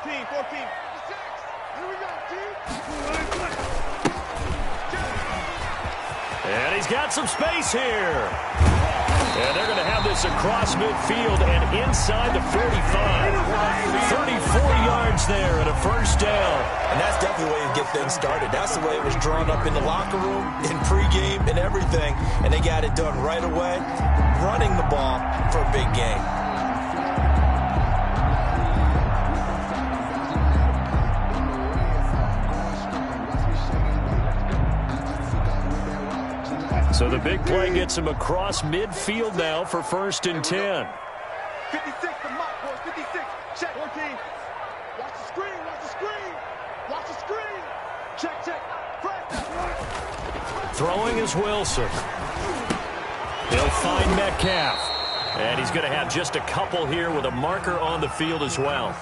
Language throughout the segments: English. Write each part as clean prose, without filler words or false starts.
14. Here we go, and he's got some space here. And they're going to have this across midfield and inside the 45. 34 yards there and a first down. And that's definitely the way to get things started. That's the way it was drawn up in the locker room, in pregame, and everything. And they got it done right away, running the ball for a big game. So the big play gets him across midfield now for 1st and 10. 56, the mark, boys. 56. Check. 14. Watch the screen. Watch the screen. Check. Throwing is Wilson. He'll find Metcalf. And he's going to have just a couple here with a marker on the field as well.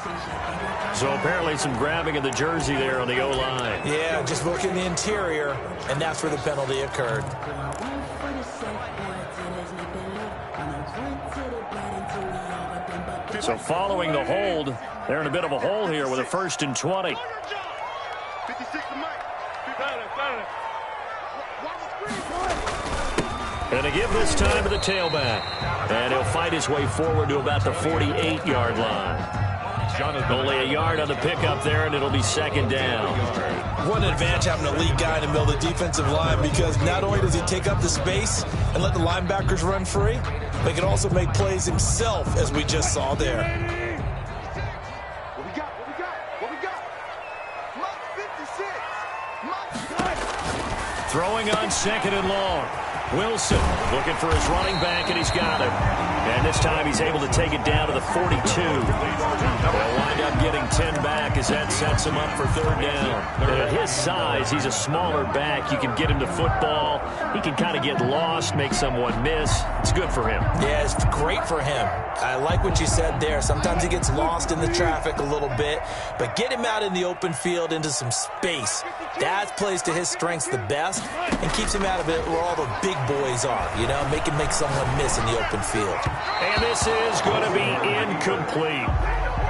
So apparently some grabbing of the jersey there on the O-line. Yeah, just look in the interior, and that's where the penalty occurred. So following the hold, they're in a bit of a hole here with a 1st and 20. 56, the mark. And a give this time to the tailback. And he'll fight his way forward to about the 48-yard line. Only a yard on the pickup there, and it'll be 2nd down. What an advantage having a lead guy in the middle of the defensive line, because not only does he take up the space and let the linebackers run free, but he can also make plays himself, as we just saw there. What we got? Mark 56. Throwing on 2nd and long. Wilson looking for his running back, and he's got him. And this time he's able to take it down to the 42. They'll wind up getting 10 back as that sets him up for 3rd down. And at his size, he's a smaller back. You can get him to football. He can kind of get lost, make someone miss. It's good for him. Yeah, it's great for him. I like what you said there. Sometimes he gets lost in the traffic a little bit, but get him out in the open field into some space. That plays to his strengths the best and keeps him out of it where all the big boys are, make someone miss in the open field. And this is going to be incomplete.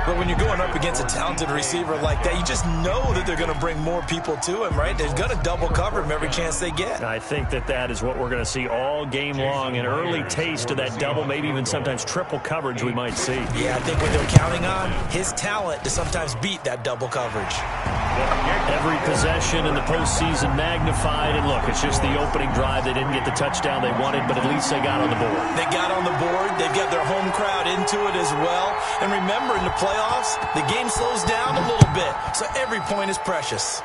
But when you're going up against a talented receiver like that, you just know that they're going to bring more people to him, right? They're going to double cover him every chance they get. I think that is what we're going to see all game long. An early taste of that double, maybe even sometimes triple coverage we might see. Yeah, I think what they're counting on, his talent to sometimes beat that double coverage. Every possession in the postseason magnified. And look, it's just the opening drive. They didn't get the touchdown they wanted, but at least they got on the board. They got on the board. They've got their home crowd into it as well. And remember, in the playoffs, the game slows down a little bit, so every point is precious.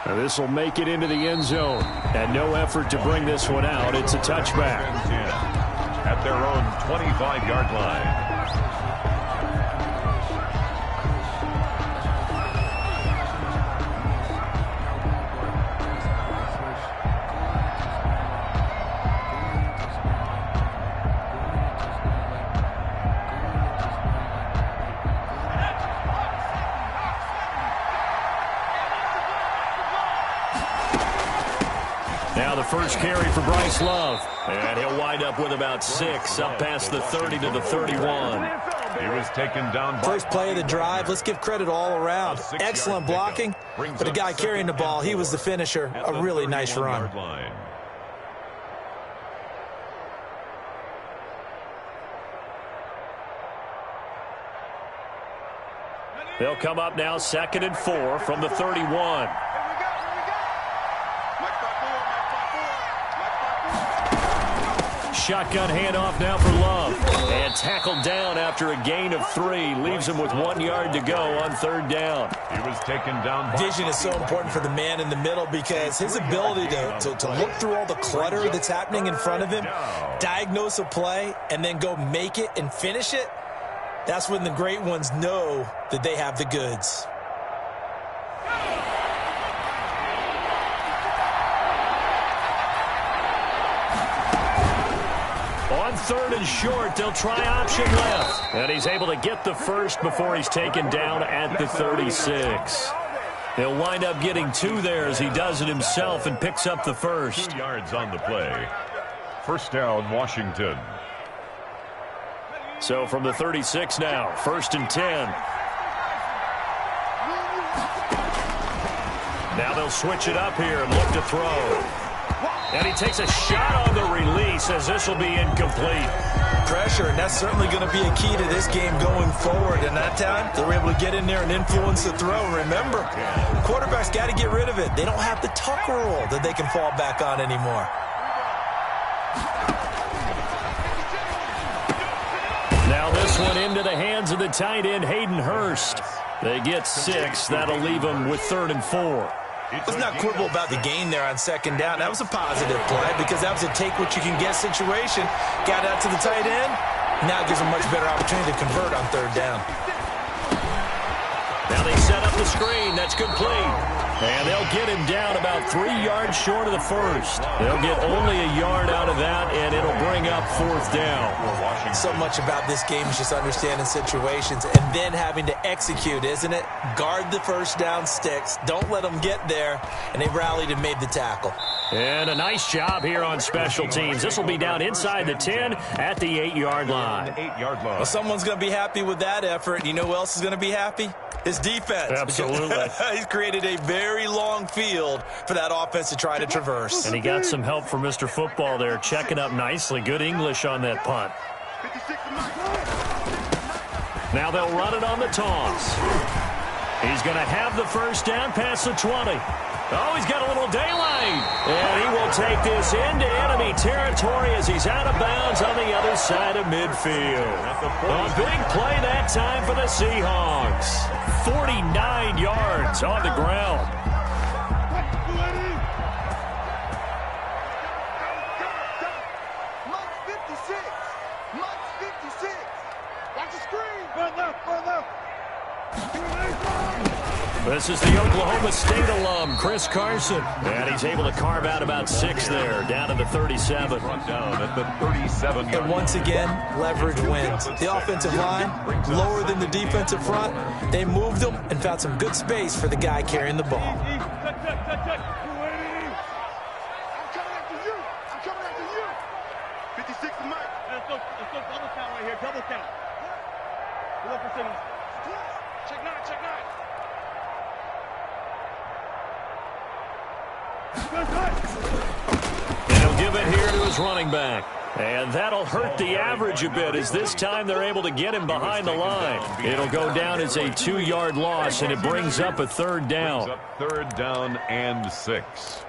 Now this will make it into the end zone, and no effort to bring this one out. It's a touchback. At their own 25-yard line. Now the first carry for Bryce Love. And he'll wind up with about 6, up past the 30 to the 31. He was taken down. First play of the drive. Let's give credit all around. Excellent blocking, but the guy carrying the ball, he was the finisher. A really nice run. They'll come up now 2nd and 4 from the 31. Shotgun handoff now for Love. And tackled down after a gain of 3. Leaves him with 1 yard to go on 3rd down. He was taken down. Vision is so important for the man in the middle, because his ability to look through all the clutter that's happening in front of him, diagnose a play, and then go make it and finish it, that's when the great ones know that they have the goods. On 3rd and short, they'll try option left. And he's able to get the first before he's taken down at the 36. They'll wind up getting 2 there as he does it himself and picks up the first. 2 yards on the play. First down, Washington. So from the 36 now, 1st and 10. Now they'll switch it up here and look to throw. And he takes a shot on the release as this will be incomplete. Pressure, and that's certainly going to be a key to this game going forward. And that time, they were able to get in there and influence the throw. Remember, quarterbacks got to get rid of it. They don't have the tuck rule that they can fall back on anymore. Now this one into the hands of the tight end, Hayden Hurst. They get 6. That'll leave them with 3rd and 4. Let's not quibble about the gain there on 2nd down. That was a positive play because that was a take-what-you-can-get situation. Got out to the tight end. Now it gives them a much better opportunity to convert on 3rd down. Now they set up the screen. That's complete. And they'll get him down about 3 yards short of the first. They'll get only a yard out of that, and it'll bring up 4th down. So much about this game is just understanding situations and then having to execute, isn't it? Guard the 1st down sticks. Don't let them get there. And they rallied and made the tackle. And a nice job here on special teams. This will be down inside the 10 at the 8-yard line. Well, someone's going to be happy with that effort. You know who else is going to be happy? His defense. Absolutely. He's created a very long field for that offense to try to traverse. And he got some help from Mr. Football there, checking up nicely. Good English on that punt. Now they'll run it on the toss. He's going to have the 1st down past the 20. Oh, he's got a little daylight. And he will take this into enemy territory as he's out of bounds on the other side of midfield. A big play that time for the Seahawks. 49 yards on the ground. This is the Oklahoma State alum, Chris Carson. And he's able to carve out about 6 there, down to the 37. Down at the 37. And once again, leverage wins. The offensive line, lower than the defensive front. They moved them and found some good space for the guy carrying the ball. I'm coming after you. I'm coming after you. 56 to Mike. Let's go double count right here. Double count. We're looking for signals. Check 9, check 9. And he'll give it here to his running back. And that'll hurt the average a bit as this time they're able to get him behind the line. It'll go down as a 2-yard loss, and it brings up a 3rd down. 3rd down and 6.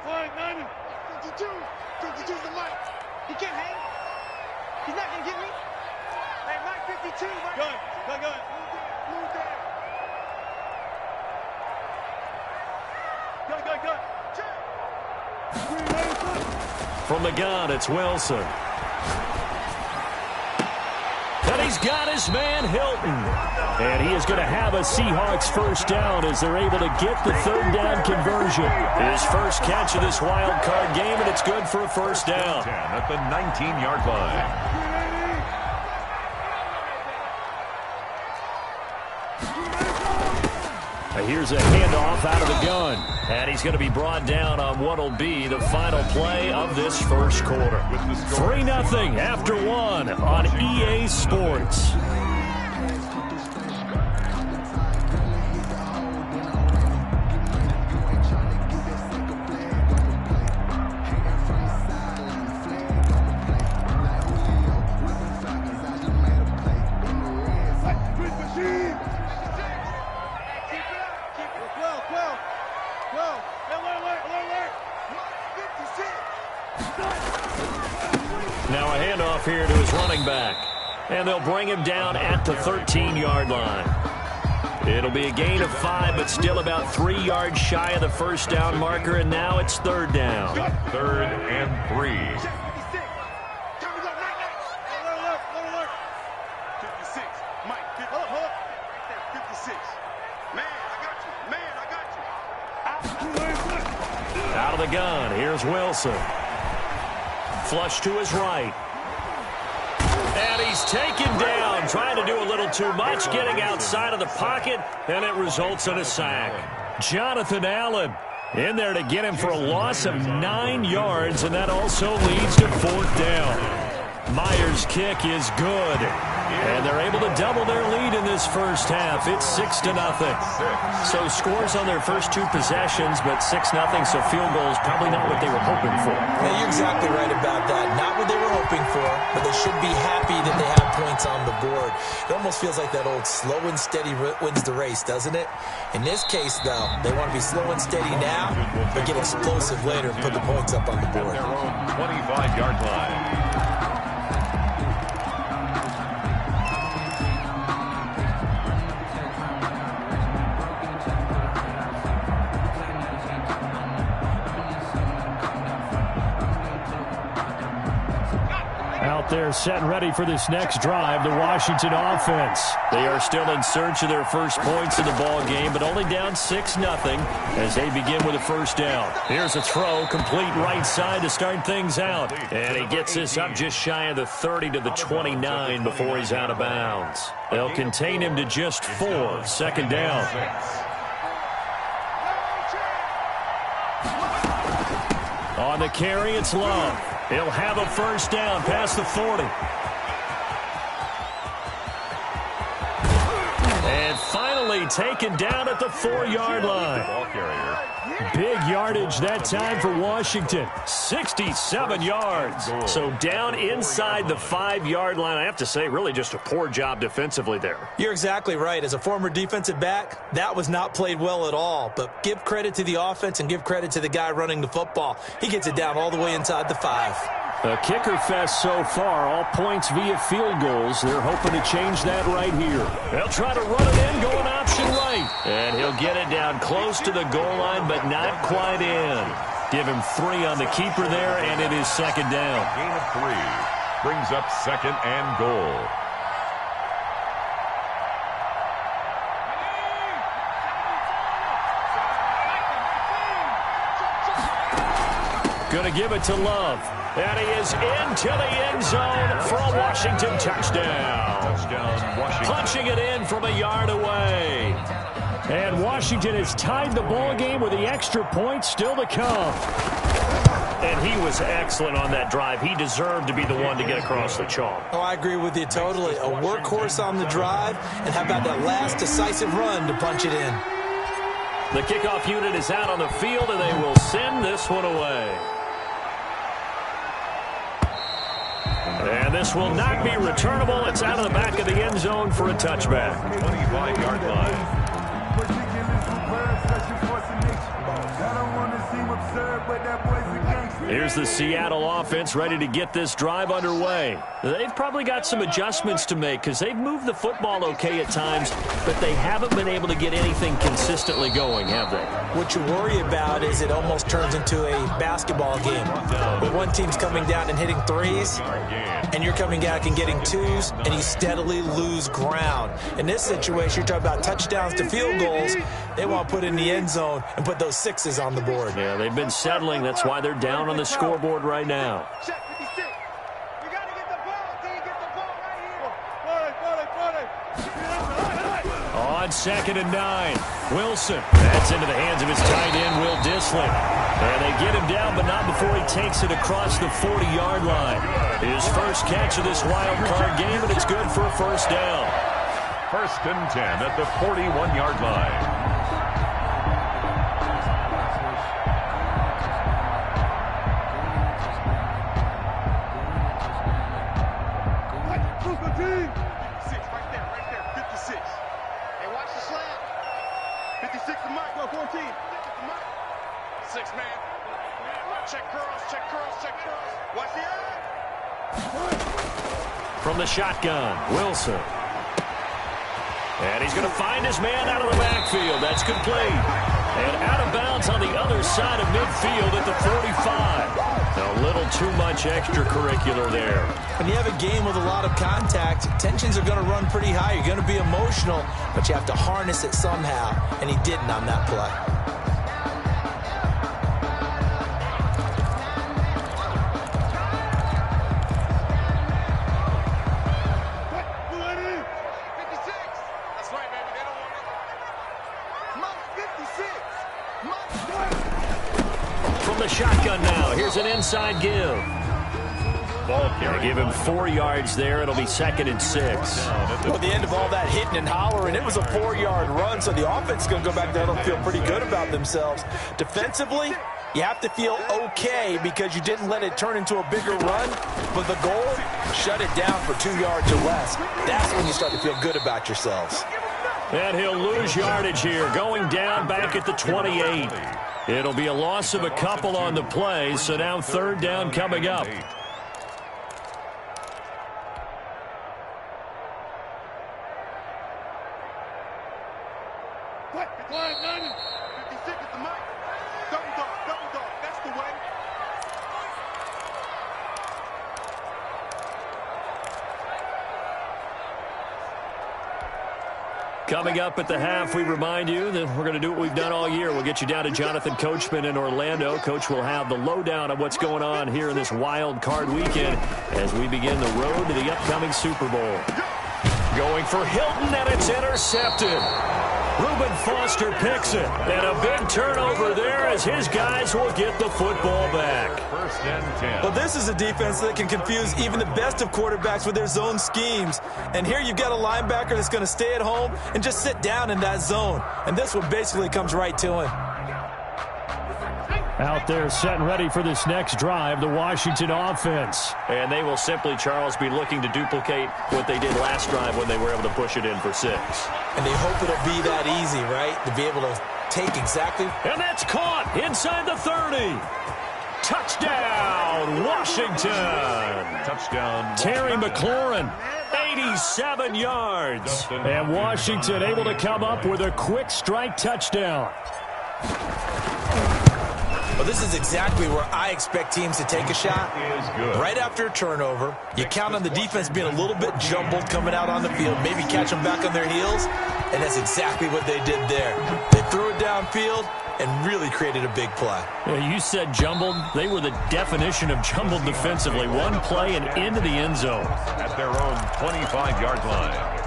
Fine, 90. 52. 52's the Mike. He can't hang. He's not going to get me. Hey, Mike 52, Mike. Good. Move there. Good. Check. From the gun, it's Wilson. And he's got his man, Hilton. And he is going to have a Seahawks 1st down as they're able to get the 3rd down conversion. His first catch of this wild card game, and it's good for a 1st down. 10 at the 19-yard line. Here's a handoff out of the gun. And he's going to be brought down on what will be the final play of this 1st quarter. 3-0 after 1 on EA Sports. Now a handoff here to his running back. And they'll bring him down at the 13-yard line. It'll be a gain of 5, but still about 3 yards shy of the 1st down marker, and now it's 3rd down. 3rd and 3. 56. Mike, 56. Man, I got you. Out of the gun, here's Wilson. Flush to his right. And he's taken down, trying to do a little too much, getting outside of the pocket, and it results in a sack. Jonathan Allen In there to get him for a loss of 9 yards, and that also leads to 4th down. Myers' kick is good, and they're able to double their lead in this first half. It's 6-0. So scores on their first 2 possessions, but 6-0, so field goals probably not what they were hoping for. Yeah, you're exactly right about that. Not what they were hoping for, but they should be happy that they have points on the board. It almost feels like that old slow and steady wins the race, doesn't it? In this case, though, they want to be slow and steady now, but get explosive later and put the points up on the board. Their own 25-yard line. Out there set and ready for this next drive, the Washington offense. They are still in search of their first points in the ball game, but only down 6-0 as they begin with a first down. Here's a throw, complete right side to start things out. And he gets this up just shy of the 30 to the 29 before he's out of bounds. They'll contain him to just 4, 2nd down. On the carry, it's Love. He'll have a first down past the 40. And finally taken down at the 4-yard line. Ball carrier. Big yardage that time for Washington. 67 yards. So down inside the 5-yard line. I have to say, really just a poor job defensively there. You're exactly right. As a former defensive back, that was not played well at all. But give credit to the offense and give credit to the guy running the football. He gets it down all the way inside the 5. A kicker fest so far, all points via field goals. They're hoping to change that right here. They'll try to run it in, going option right. And he'll get it down close to the goal line, but not quite in. Give him 3 on the keeper there, and it is 2nd down. Gain of 3 brings up 2nd and goal. Going to give it to Love. And he is into the end zone for a Washington touchdown. Touchdown, Washington. Punching it in from a yard away. And Washington has tied the ball game with the extra point still to come. And he was excellent on that drive. He deserved to be the one to get across the chalk. Oh, I agree with you totally. A workhorse on the drive, and how about that last decisive run to punch it in? The kickoff unit is out on the field, and they will send this one away. And this will not be returnable. It's out of the back of the end zone for a touchback. 25-yard line. Here's the Seattle offense ready to get this drive underway. They've probably got some adjustments to make because they've moved the football okay at times, but they haven't been able to get anything consistently going, have they? What you worry about is it almost turns into a basketball game. Where one team's coming down and hitting 3s, and you're coming back and getting 2s, and you steadily lose ground. In this situation, you're talking about touchdowns to field goals. They want to put in the end zone and put those 6s on the board. Yeah, they've been settling. That's why they're down on the scoreboard right now. Check 56. You got to get the ball until you get the ball right here. On 2nd and 9, Wilson. That's into the hands of his tight end, Will Disley. And they get him down, but not before he takes it across the 40-yard line. His first catch of this wild card game, and it's good for a first down. 1st and 10 at the 41-yard line. From the shotgun, Wilson. And he's going to find his man out of the backfield. That's complete. And out of bounds on the other side of midfield at the 45. A little too much extracurricular there. When you have a game with a lot of contact, tensions are going to run pretty high. You're going to be emotional, but you have to harness it somehow. And he didn't on that play. the shotgun now. Here's an inside give. Gonna give him 4 yards there. It'll be 2nd and 6. Well, at the end of all that hitting and hollering, it was a 4-yard run, so the offense is going to go back there and feel pretty good about themselves. Defensively, you have to feel okay because you didn't let it turn into a bigger run, but the goal, shut it down for 2 yards or less. That's when you start to feel good about yourselves. And he'll lose yardage here, going down back at the 28. It'll be a loss of a couple on the play, so now 3rd down coming up. Coming up at the half, we remind you that we're going to do what we've done all year. We'll get you down to Jonathan Coachman in Orlando. Coach will have the lowdown of what's going on here in this wild card weekend as we begin the road to the upcoming Super Bowl. Going for Hilton, and it's intercepted. Reuben Foster picks it, and a big turnover there as his guys will get the football back. 1st and 10. Well, this is a defense that can confuse even the best of quarterbacks with their zone schemes. And here you've got a linebacker that's going to stay at home and just sit down in that zone. And this one basically comes right to him. Out there set and ready for this next drive, the Washington offense. And they will simply, Charles, be looking to duplicate what they did last drive when they were able to push it in for 6. And they hope it'll be that easy, right? To be able to take exactly. And that's caught inside the 30. Touchdown, Washington. Touchdown. Terry McLaurin, 87 yards. And Washington able to come up with a quick strike touchdown. Well, this is exactly where I expect teams to take a shot. Right after a turnover, you count on the defense being a little bit jumbled coming out on the field, maybe catch them back on their heels, and that's exactly what they did there. They threw it downfield and really created a big play. Yeah, you said jumbled. They were the definition of jumbled defensively. One play and into the end zone. At their own 25-yard line.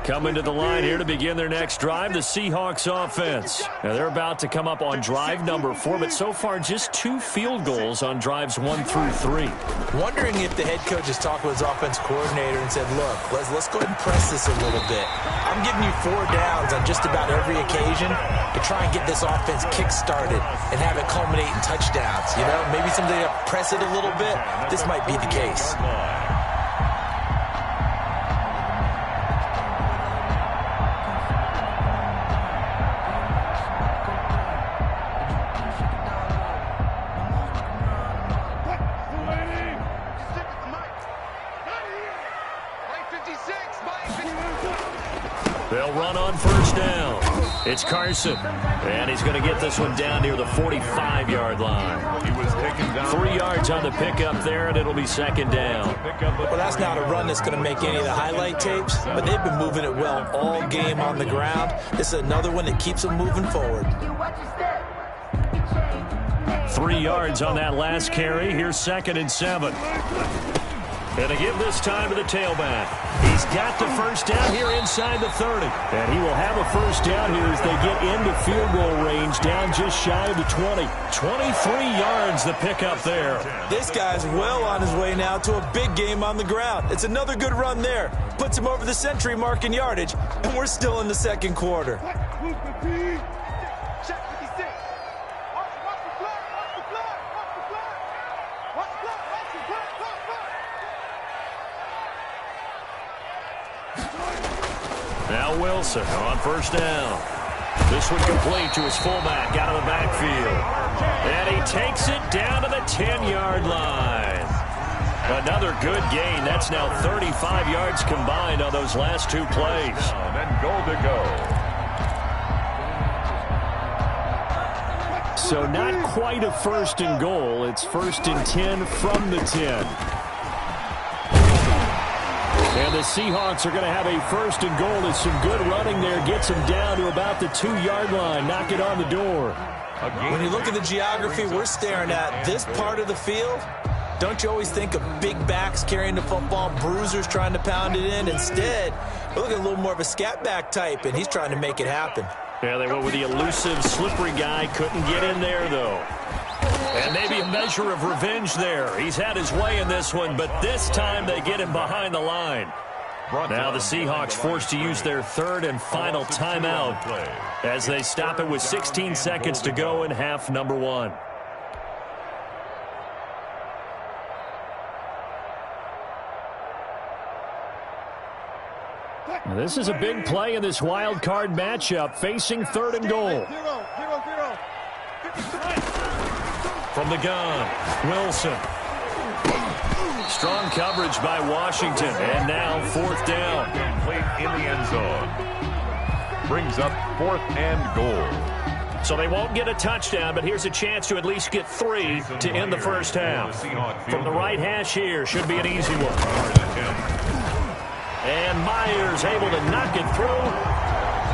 Coming to the line here to begin their next drive, the Seahawks offense. Now they're about to come up on drive number 4, but so far just 2 field goals on drives 1 through 3. Wondering if the head coach has talked with his offense coordinator and said, look, let's go ahead and press this a little bit. I'm giving you 4 downs on just about every occasion to try and get this offense kick-started and have it culminate in touchdowns. You know, maybe somebody to press it a little bit. This might be the case. They'll run on 1st down. It's Carson, and he's going to get this one down near the 45-yard line. He was taken down. 3 yards on the pickup there, and it'll be 2nd down. Well, that's not a run that's going to make any of the highlight tapes, but they've been moving it well all game on the ground. This is another one that keeps them moving forward. 3 yards on that last carry. Here's 2nd and 7. And to give this time to the tailback. He's got the 1st down here inside the 30. And he will have a 1st down here as they get into field goal range down just shy of the 20. 23 yards the pickup there. This guy's well on his way now to a big game on the ground. It's another good run there. Puts him over the century mark in yardage. And we're still in the 2nd quarter. Now Wilson on 1st down. This one complete to his fullback out of the backfield. And he takes it down to the 10-yard line. Another good gain. That's now 35 yards combined on those last 2 plays. And then goal to go. So not quite a 1st and goal. It's 1st and 10 from the 10. And the Seahawks are going to have a 1st and goal. There's some good running there. Gets them down to about the 2-yard line. Knock it on the door. When you look at the geography we're staring at, this part of the field Don't you always think of big backs carrying the football, bruisers trying to pound it in? Instead, we're looking at a little more of a scat back type, and he's trying to make it happen. Yeah, they went with the elusive, slippery guy. Couldn't get in there, though. And maybe a measure of revenge there. He's had his way in this one, but this time they get him behind the line. Now the Seahawks forced to use their third and final timeout as they stop it with 16 seconds to go in half number one. Now this is a big play in this wild card matchup, facing third and goal. From the gun, Wilson. Strong coverage by Washington, and now fourth down. Complete in the end zone. Brings up 4th and goal. So they won't get a touchdown, but here's a chance to at least get 3 to end the first half. From the right hash here, should be an easy one. And Myers able to knock it through.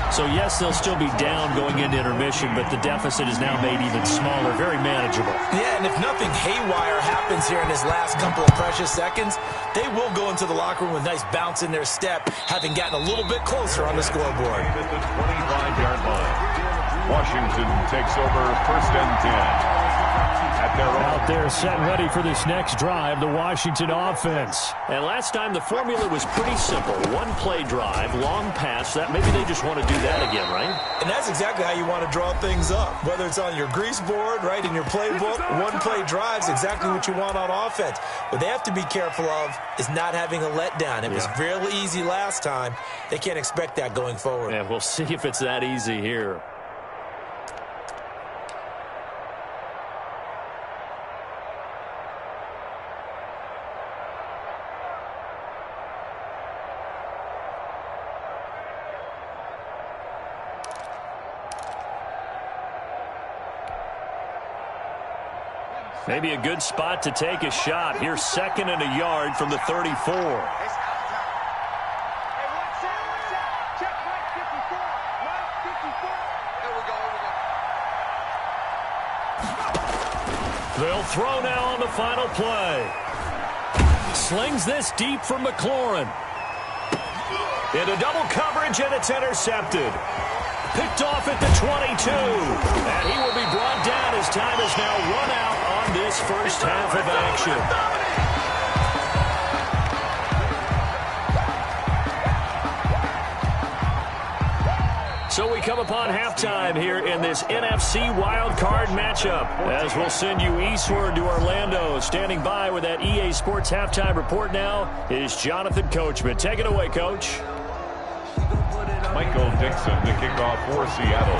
So, yes, they'll still be down going into intermission, but the deficit is now made even smaller, very manageable. Yeah, and if nothing haywire happens here in his last couple of precious seconds, they will go into the locker room with a nice bounce in their step, having gotten a little bit closer on the scoreboard. At the 25-yard line, Washington takes over 1st and 10. Out there set and ready for this next drive, the Washington offense. And last time the formula was pretty simple. One play drive, long pass. That maybe they just want to do that again, right? And that's exactly how you want to draw things up. Whether it's on your grease board, right, in your playbook, one play drives exactly what you want on offense. What they have to be careful of is not having a letdown. It was real easy last time. They can't expect that going forward. Yeah, we'll see if it's that easy here. Maybe a good spot to take a shot. Here's 2nd and a yard from the 34. They'll throw now on the final play. Slings this deep for McLaurin. Into double coverage, and it's intercepted. Picked off at the 22. And he will be brought down as time is now run out on this first half of action. So we come upon halftime here in this NFC wildcard matchup, as we'll send you eastward to Orlando. Standing by with that EA Sports halftime report now is Jonathan Coachman. Take it away, Coach. Michael Dixon to kick off for Seattle.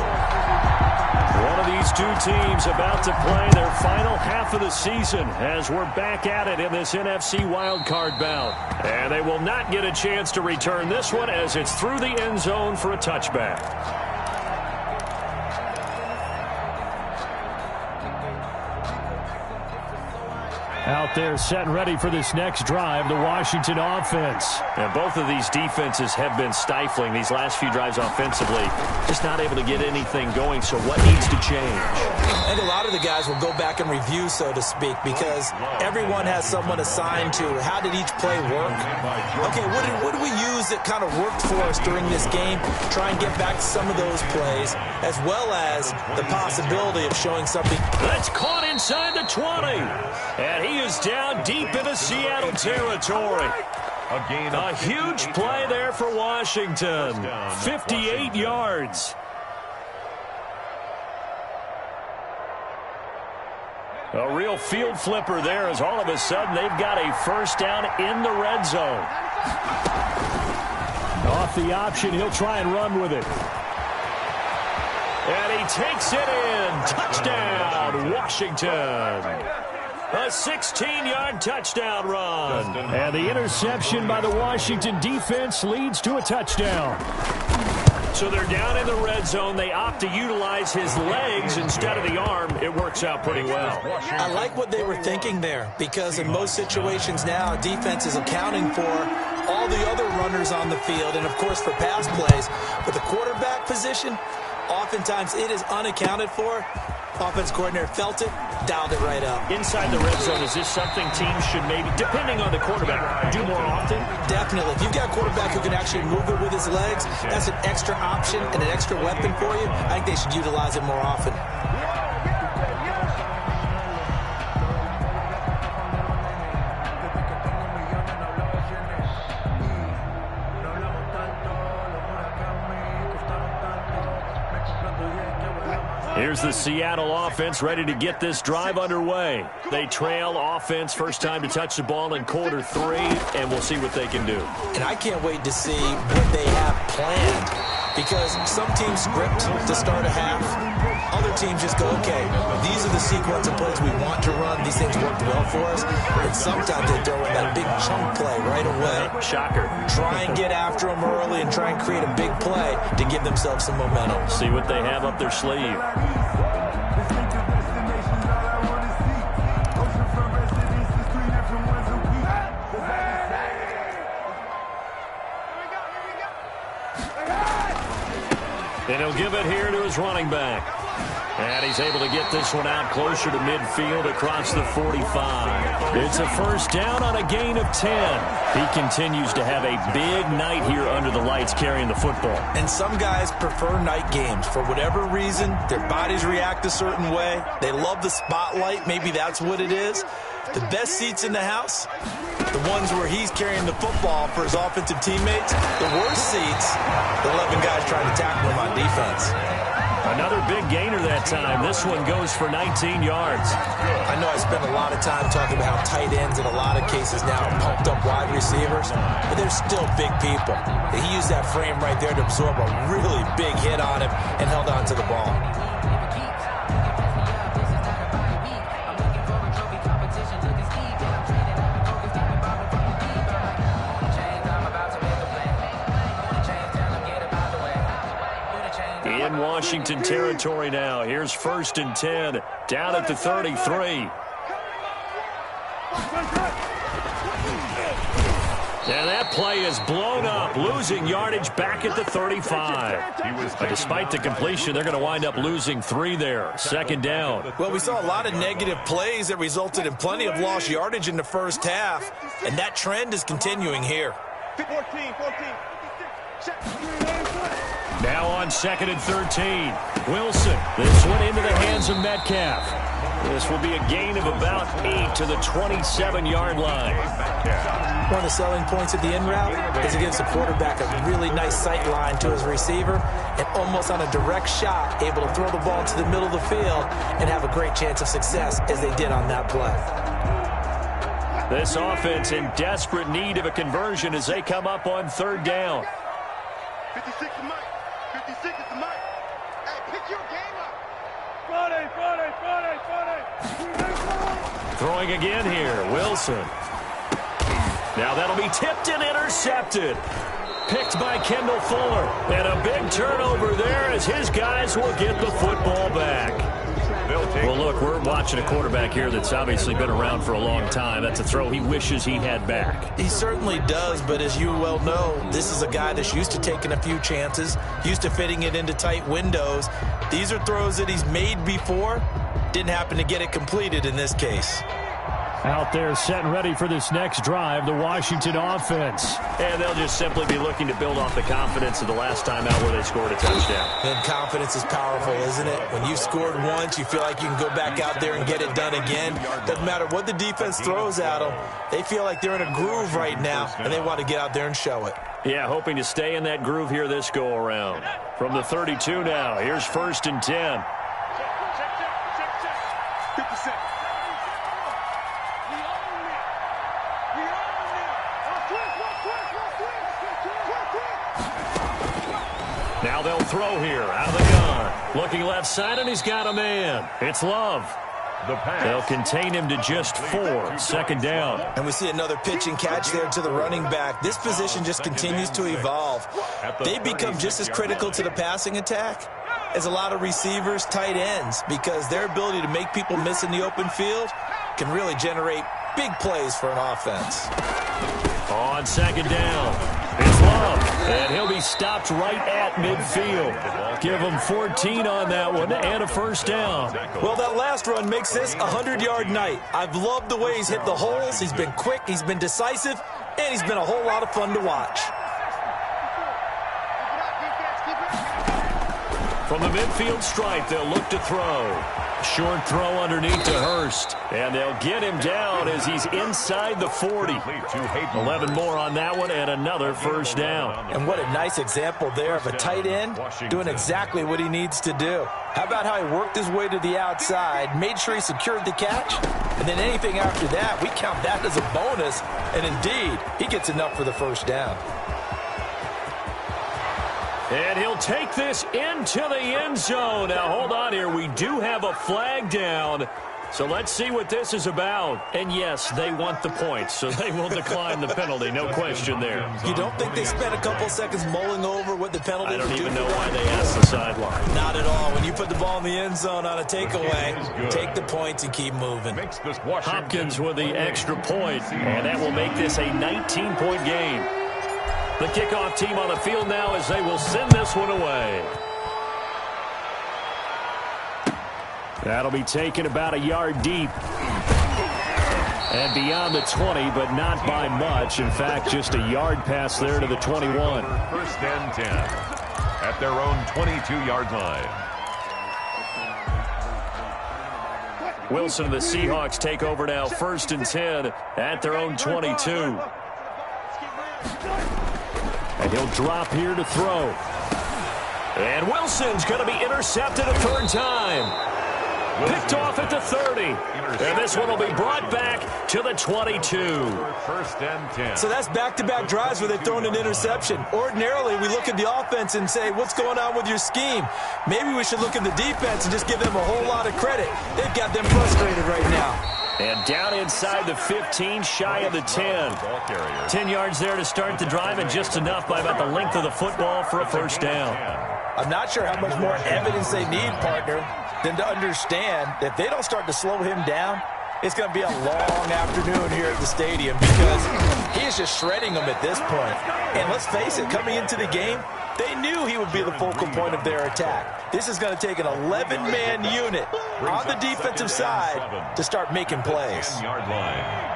One of these two teams about to play their final half of the season as we're back at it in this NFC wildcard bout. And they will not get a chance to return this one as it's through the end zone for a touchback. Out there set and ready for this next drive, the Washington offense. And both of these defenses have been stifling these last few drives offensively. Just not able to get anything going, so what needs to change? I think a lot of the guys will go back and review, so to speak, because everyone has someone assigned to how did each play work. Okay, what did we use that kind of worked for us during this game? Try and get back to some of those plays, as well as the possibility of showing something. That's caught inside the 20. And he is down deep into Seattle territory. A huge play there for Washington. 58 yards. A real field flipper there as all of a sudden they've got a first down in the red zone. Off the option, he'll try and run with it. And he takes it in. Touchdown, Washington. A 16-yard touchdown run. And the interception by the Washington defense leads to a touchdown. So they're down in the red zone. They opt to utilize his legs instead of the arm. It works out pretty well. I like what they were thinking there, because in most situations now, defense is accounting for all the other runners on the field and, of course, for pass plays. But the quarterback position, Oftentimes, it is unaccounted for. Offense coordinator felt it, dialed it right up. Inside the red zone, is this something teams should maybe, depending on the quarterback, do more often? Definitely. If you've got a quarterback who can actually move it with his legs, that's an extra option and an extra weapon for you. I think they should utilize it more often. Here's the Seattle offense ready to get this drive underway. They trail offense first time to touch the ball in quarter 3, and we'll see what they can do. And I can't wait to see what they have planned, because some teams script to start a half. Other teams just go, okay, these are the sequence of plays we want to run. These things worked well for us. And sometimes they throw in that big chunk play right away. Shocker. Try and get after them early and try and create a big play to give themselves some momentum. See what they have up their sleeve. And he'll give it here to his running back. And he's able to get this one out closer to midfield across the 45. It's a first down on a gain of 10. He continues to have a big night here under the lights carrying the football. And some guys prefer night games. For whatever reason, their bodies react a certain way. They love the spotlight. Maybe that's what it is. The best seats in the house, the ones where he's carrying the football for his offensive teammates. The worst seats, the 11 guys trying to tackle him on defense. Another big gainer that time. This one goes for 19 yards. I know I spent a lot of time talking about how tight ends in a lot of cases now are pumped up wide receivers, but they're still big people. He used that frame right there to absorb a really big hit on him and held on to the ball. In Washington territory now. Here's 1st and 10 down at the 33. And that play is blown up, losing yardage back at the 35. But despite the completion, they're going to wind up losing 3 there. 2nd down. Well, we saw a lot of negative plays that resulted in plenty of lost yardage in the first half, and that trend is continuing here. 14. Now on 2nd and 13. Wilson. This one into the hands of Metcalf. This will be a gain of about 8 to the 27-yard line. One of the selling points of the in route is it gives the quarterback a really nice sight line to his receiver, and almost on a direct shot, able to throw the ball to the middle of the field and have a great chance of success as they did on that play. This offense in desperate need of a conversion as they come up on 3rd down. 56 is Mike. 56 is Mike. Hey, pick your game up. Friday. Throwing again here, Wilson. Now that'll be tipped and intercepted. Picked by Kendall Fuller. And a big turnover there as his guys will get the football back. Well, look, we're watching a quarterback here that's obviously been around for a long time. That's a throw he wishes he had back. He certainly does, but as you well know, this is a guy that's used to taking a few chances, used to fitting it into tight windows. These are throws that he's made before. Didn't happen to get it completed in this case. Out there set and ready for this next drive, the Washington offense. And they'll just simply be looking to build off the confidence of the last time out where they scored a touchdown. And confidence is powerful, isn't it? When you've scored once, you feel like you can go back out there and get it done again. Doesn't matter what the defense throws at them. They feel like they're in a groove right now, and they want to get out there and show it. Yeah, hoping to stay in that groove here this go-around. From the 32 now, here's 1st and 10. 50 Now they'll throw here out of the gun. Looking left side, and he's got a man. It's Love. They'll contain him to just 4. 2nd down. And we see another pitch and catch there to the running back. This position just continues to evolve. They become just as critical to the passing attack as a lot of receivers, tight ends, because their ability to make people miss in the open field can really generate big plays for an offense. On 2nd down, it's Love. And he'll be stopped right at midfield. Give him 14 on that one and a first down. Well, that last run makes this a 100-yard night. I've loved the way he's hit the holes. He's been quick, he's been decisive, and he's been a whole lot of fun to watch. From the midfield stripe, they'll look to throw. Short throw underneath to Hurst. And they'll get him down as he's inside the 40. 11 more on that one and another first down. And what a nice example there of a tight end doing exactly what he needs to do. How about how he worked his way to the outside, made sure he secured the catch, and then anything after that, we count that as a bonus. And indeed, he gets enough for the first down. And he'll take this into the end zone. Now, hold on here. We do have a flag down. So let's see what this is about. And, yes, they want the points, so they will decline the penalty. No question there. You don't think they spent a couple seconds mulling over what the penalty I don't would even do know for why them? they asked the sideline. Not at all. When you put the ball in the end zone on a takeaway, take the points and keep moving. Hopkins with the extra point, and that will make this a 19-point game. The kickoff team on the field now as they will send this one away. That'll be taken about a yard deep. And beyond the 20, but not by much. In fact, just a yard pass there to the 21. First and 10 at their own 22-yard line. Wilson and the Seahawks take over now, first and 10 at their own 22. And he'll drop here to throw. And Wilson's going to be intercepted a third time. Picked off at the 30. And this one will be brought back to the 22. First and 10. So that's back-to-back drives where they've thrown an interception. Ordinarily, we look at the offense and say, what's going on with your scheme? Maybe we should look at the defense and just give them a whole lot of credit. They've got them frustrated right now. And down inside the 15, shy of the 10. 10 yards there to start the drive, and just enough by about the length of the football for a first down. I'm not sure how much more evidence they need, partner, than to understand that if they don't start to slow him down, it's going to be a long afternoon here at the stadium because he is just shredding them at this point. And let's face it, coming into the game, they knew he would be the focal point of their attack. This is going to take an 11-man unit on the defensive side to start making plays. 10-yard line.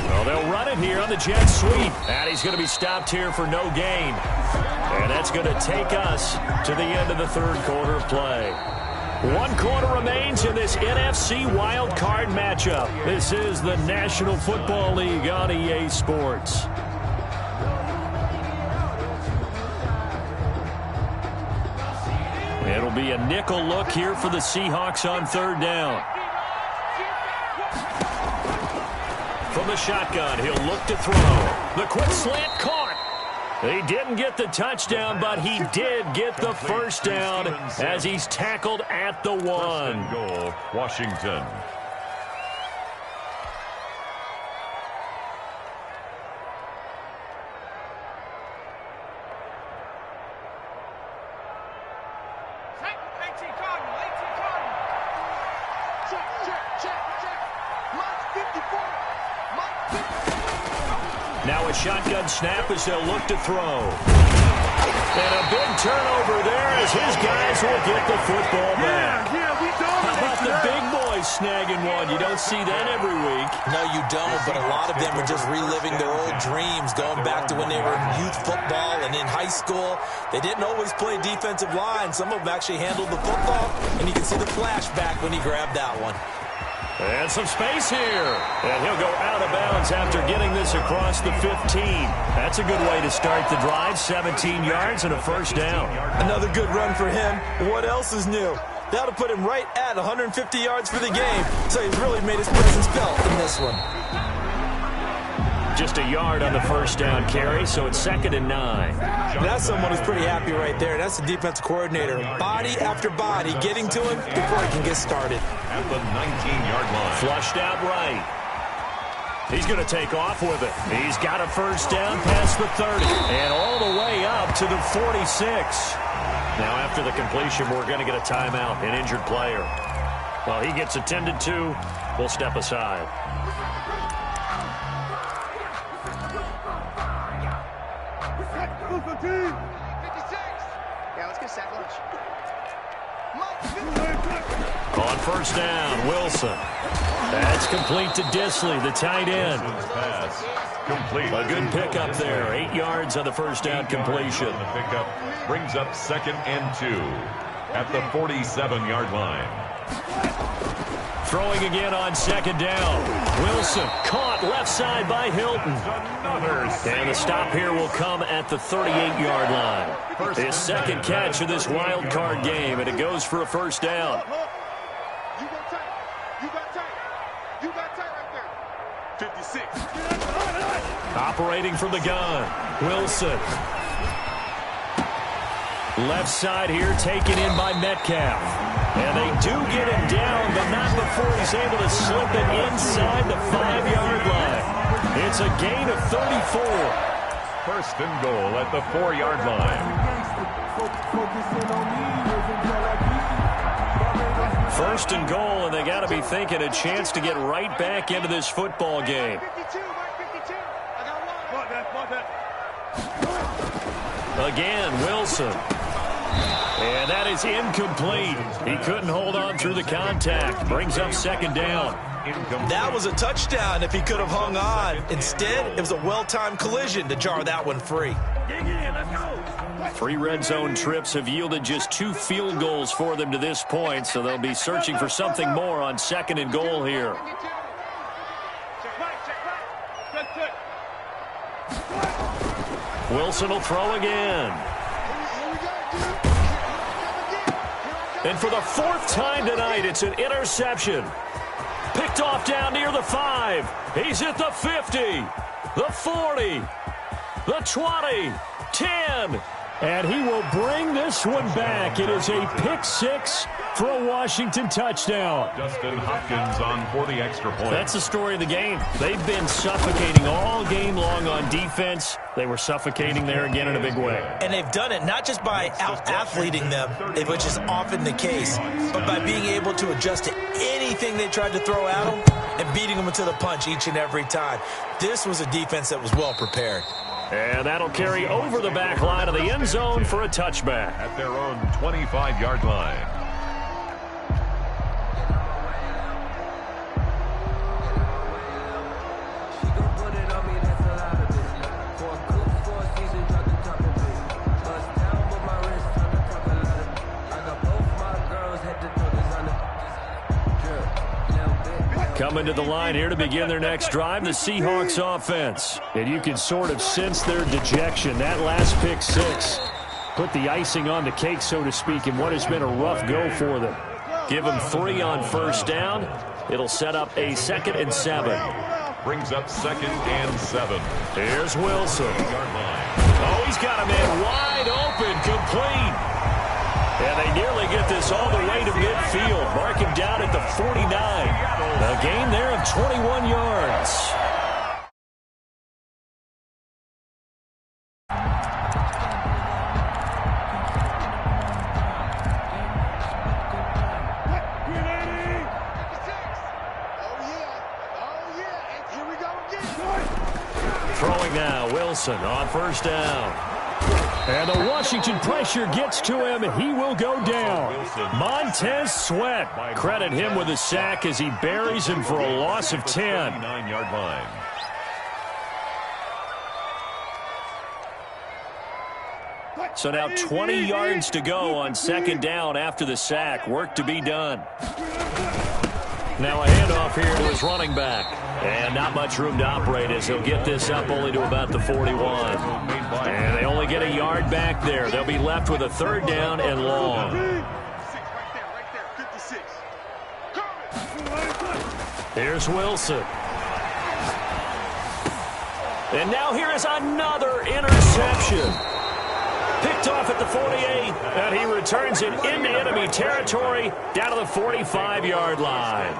Well, they'll run it here on the jet sweep. And he's going to be stopped here for no gain. And that's going to take us to the end of the third quarter of play. 1 quarter remains in this NFC wild card matchup. This is the National Football League on EA Sports. It'll be a nickel look here for the Seahawks on third down. From the shotgun, he'll look to throw. The quick slant caught. He didn't get the touchdown, but he did get the first down as he's tackled at the 1. First and goal, Washington. Now a shotgun snap as they'll look to throw. And a big turnover there as his guys will get the football back. How about the big boys snagging one? You don't see that every week. No, you don't, but a lot of them are just reliving their old dreams, going back to when they were in youth football and in high school. They didn't always play defensive line. Some of them actually handled the football, and you can see the flashback when he grabbed that one. And some space here. And he'll go out of bounds after getting this across the 15. That's a good way to start the drive. 17 yards and a first down. Another good run for him. What else is new? That'll put him right at 150 yards for the game. So he's really made his presence felt in this one. Just a yard on the first down carry, so it's 2nd and 9. That's someone who's pretty happy right there. That's the defensive coordinator. Body after body getting to him before he can get started. At the 19-yard line. Flushed out right. He's going to take off with it. He's got a first down past the 30 and all the way up to the 46. Now after the completion, we're going to get a timeout, an injured player. Well, he gets attended to. We'll step aside. Yeah, let's get sack lunch. On first down, Wilson. That's complete to Disley, the tight end. Pass complete. A good pickup there. 8 yards on the first down completion. The pickup brings up 2nd and 2 at the 47-yard line. Throwing again on 2nd down. Wilson caught left side by Hilton. And the stop here will come at the 38-yard line. His second catch of this wild card game, and it goes for a first down. You got tight. You got tight. You got tight right there. 56. Operating from the gun, Wilson. Left side here taken in by Metcalf. And they do get him down, but not before he's able to slip it inside the 5-yard line. It's a gain of 34. First and goal at the 4-yard line. First and goal, and they got to be thinking a chance to get right back into this football game. 52, Mike, 52. I got one. Again, Wilson. And that is incomplete. He couldn't hold on through the contact. Brings up 2nd down. That was a touchdown if he could have hung on. Instead, it was a well-timed collision to jar that one free. 3 red zone trips have yielded just 2 field goals for them to this point, so they'll be searching for something more on 2nd and goal here. Wilson will throw again. And for the 4th time tonight, it's an interception. Picked off down near the 5. He's at the 50, the 40, the 20, 10. And he will bring this one back. It is a pick 6 for a Washington touchdown. Justin Hopkins on for the extra point. That's the story of the game. They've been suffocating all game long on defense. They were suffocating there again in a big way. And they've done it not just by out-athleting them, which is often the case, but by being able to adjust to anything they tried to throw at them and beating them into the punch each and every time. This was a defense that was well prepared. And that'll carry over the back line of the end zone for a touchback. At their own 25-yard line. Coming to the line here to begin their next drive, the Seahawks offense. And you can sort of sense their dejection. That last pick 6 put the icing on the cake, so to speak, in what has been a rough go for them. Give them 3 on first down. It'll set up a 2nd and 7. Brings up 2nd and 7. Here's Wilson. Oh, he's got a man wide open, complete. And they nearly get this all the way to midfield. Mark him down at the 49. A gain there of 21 yards. Throwing now, Wilson on first down. And the Washington pressure gets to him, and he will go down. Montez Sweat. Credit him with a sack as he buries him for a loss of 10. 9-yard line. So now 20 yards to go on 2nd down after the sack. Work to be done. Now a handoff here to his running back. And not much room to operate as he'll get this up only to about the 41. And they only get a yard back there. They'll be left with a 3rd down and long. Here's Wilson. And now here is another interception. Picked off at the 48, and he returns it into enemy territory down to the 45-yard line.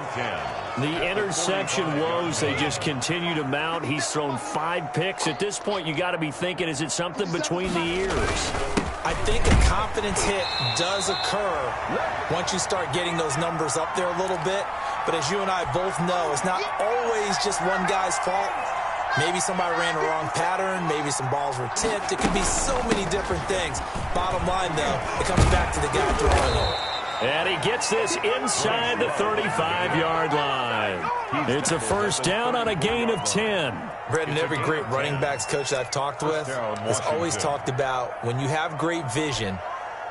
The interception woes, they just continue to mount. He's thrown 5 picks. At this point, you got to be thinking, is it something between the ears? I think a confidence hit does occur once you start getting those numbers up there a little bit. But as you and I both know, it's not always just one guy's fault. Maybe somebody ran the wrong pattern. Maybe some balls were tipped. It could be so many different things. Bottom line, though, it comes back to the guy throwing it. And he gets this inside the 35-yard line. It's a first down on a gain of 10. Brendan, every great running backs coach I've talked with has always talked about when you have great vision,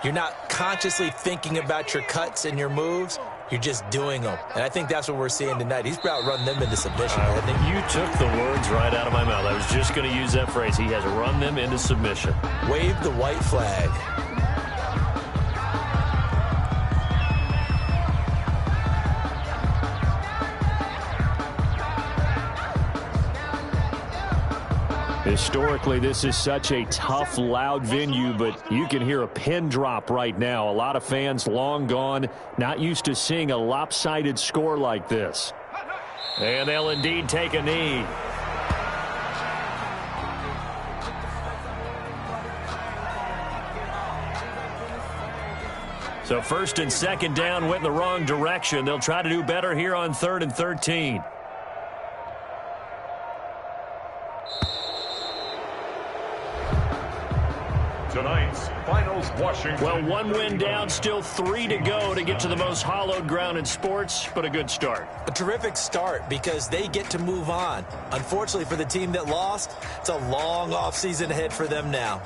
you're not consciously thinking about your cuts and your moves. You're just doing them. And I think that's what we're seeing tonight. He's about running them into submission. You took the words right out of my mouth. I was just going to use that phrase. He has run them into submission. Wave the white flag. Historically, this is such a tough, loud venue, but you can hear a pin drop right now. A lot of fans long gone, not used to seeing a lopsided score like this. And they'll indeed take a knee. So first and second down went in the wrong direction. They'll try to do better here on 3rd and 13. Tonight's finals, Washington. Well, 1 win down, still 3 to go to get to the most hallowed ground in sports, but a good start. A terrific start because they get to move on. Unfortunately for the team that lost, it's a long offseason ahead for them now.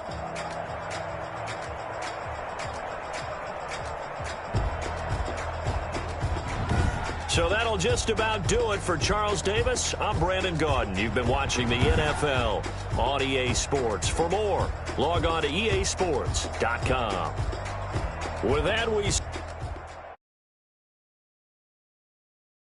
So that'll just about do it for Charles Davis. I'm Brandon Gaudin. You've been watching the NFL on EA Sports. For more, log on to easports.com. With that, we...